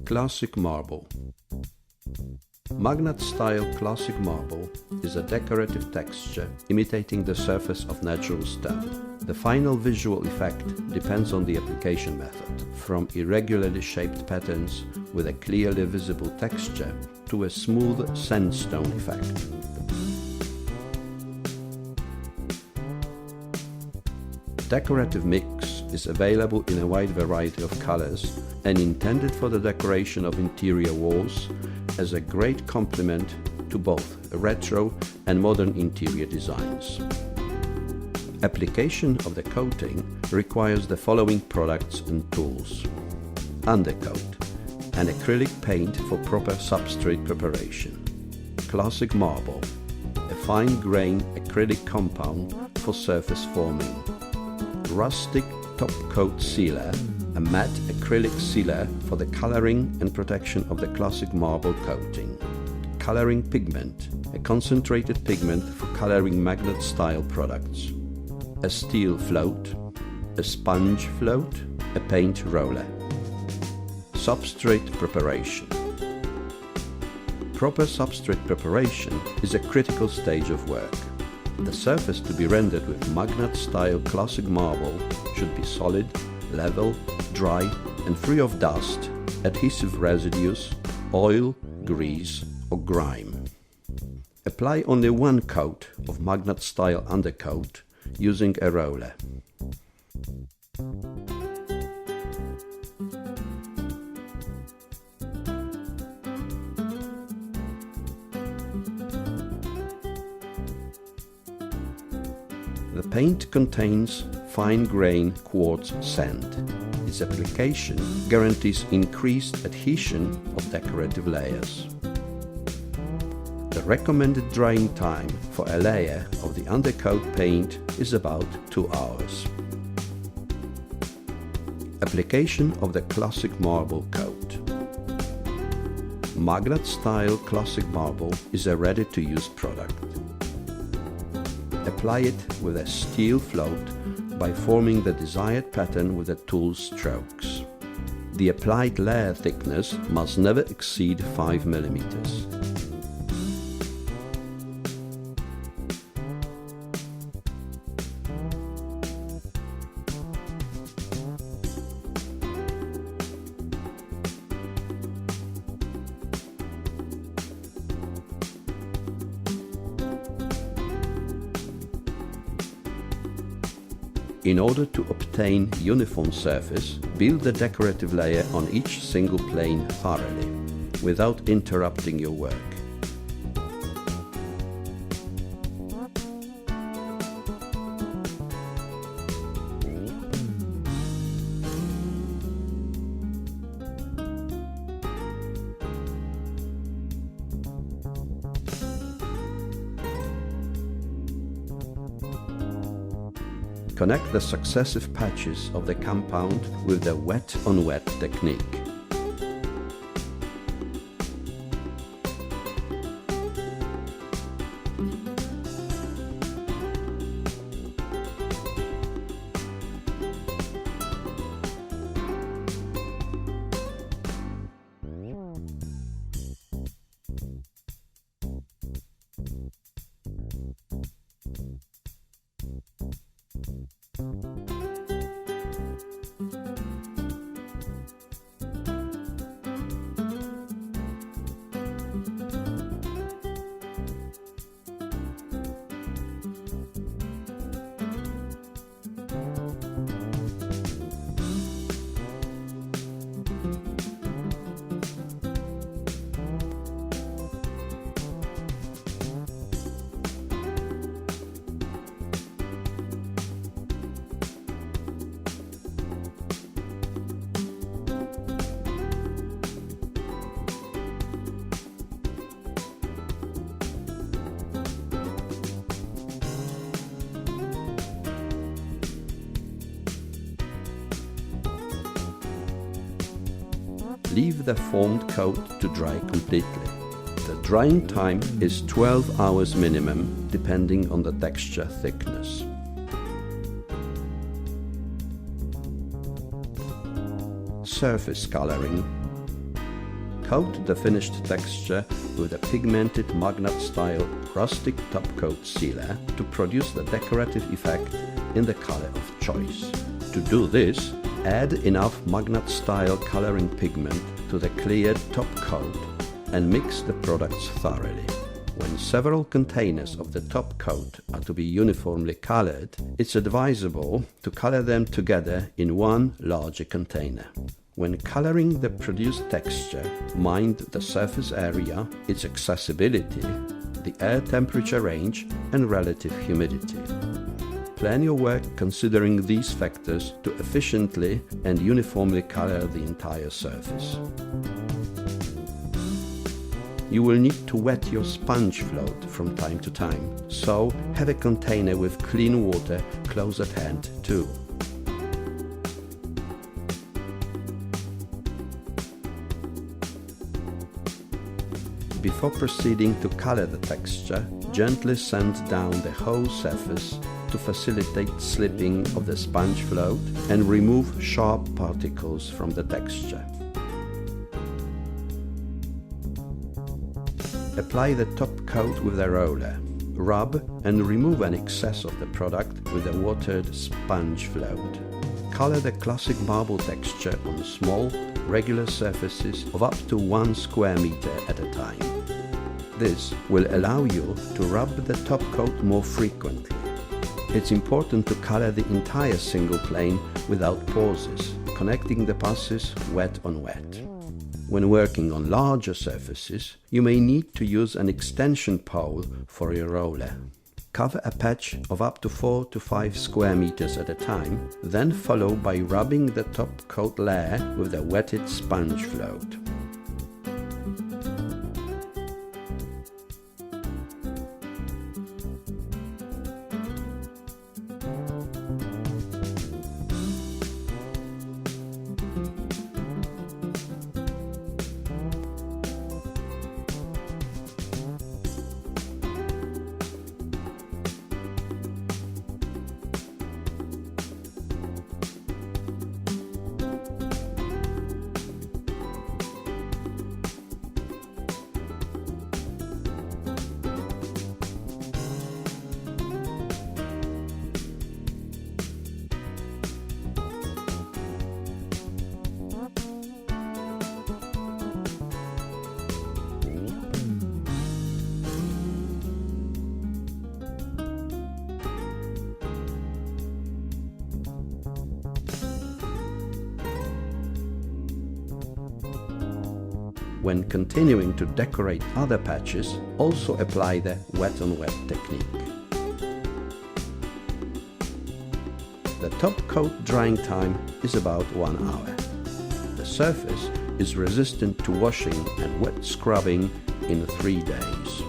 Classic Marble. MAGNAT Style Classic Marble is a decorative texture imitating the surface of natural stone. The final visual effect depends on the application method, from irregularly shaped patterns with a clearly visible texture to a smooth sandstone effect. Decorative mix is available in a wide variety of colors and intended for the decoration of interior walls as a great complement to both retro and modern interior designs. Application of the coating requires the following products and tools. Undercoat, an acrylic paint for proper substrate preparation. Classic marble, a fine-grained acrylic compound for surface forming. Rustic top coat sealer, a matte acrylic sealer for the coloring and protection of the classic marble coating. Coloring pigment, a concentrated pigment for coloring magnet style products. A steel float, a sponge float, a paint roller. Substrate preparation. Proper substrate preparation is a critical stage of work. The surface to be rendered with MAGNAT Style Classic Marble should be solid, level, dry and free of dust, adhesive residues, oil, grease or grime. Apply only one coat of MAGNAT Style undercoat using a roller. The paint contains fine-grained quartz sand. Its application guarantees increased adhesion of decorative layers. The recommended drying time for a layer of the undercoat paint is about 2 hours. Application of the classic marble coat. MAGNAT Style Classic Marble is a ready-to-use product. Apply it with a steel float by forming the desired pattern with the tool strokes. The applied layer thickness must never exceed 5 mm. In order to obtain uniform surface, build the decorative layer on each single plane thoroughly, without interrupting your work. Connect the successive patches of the compound with the wet-on-wet technique. Leave the formed coat to dry completely. The drying time is 12 hours minimum, depending on the texture thickness. surface coloring. Coat the finished texture with a pigmented MAGNAT Style rustic top coat sealer to produce the decorative effect in the color of choice. To do this, add enough MAGNAT Style coloring pigment to the cleared top coat and mix the products thoroughly. When several containers of the top coat are to be uniformly colored, it's advisable to color them together in one larger container. When coloring the produced texture, mind the surface area, its accessibility, the air temperature range and relative humidity. Plan your work considering these factors to efficiently and uniformly color the entire surface. You will need to wet your sponge float from time to time, so have a container with clean water close at hand too. Before proceeding to color the texture, gently sand down the whole surface to facilitate slipping of the sponge float and remove sharp particles from the texture. Apply the top coat with a roller. Rub and remove any excess of the product with a watered sponge float. Color the classic marble texture on small, regular surfaces of up to 1 square meter at a time. This will allow you to rub the top coat more frequently. It's important to color the entire single plane without pauses, connecting the passes wet on wet. When working on larger surfaces, you may need to use an extension pole for your roller. Cover a patch of up to 4 to 5 square meters at a time, then follow by rubbing the top coat layer with a wetted sponge float. When continuing to decorate other patches, also apply the wet on wet technique. The top coat drying time is about 1 hour. The surface is resistant to washing and wet scrubbing in 3 days.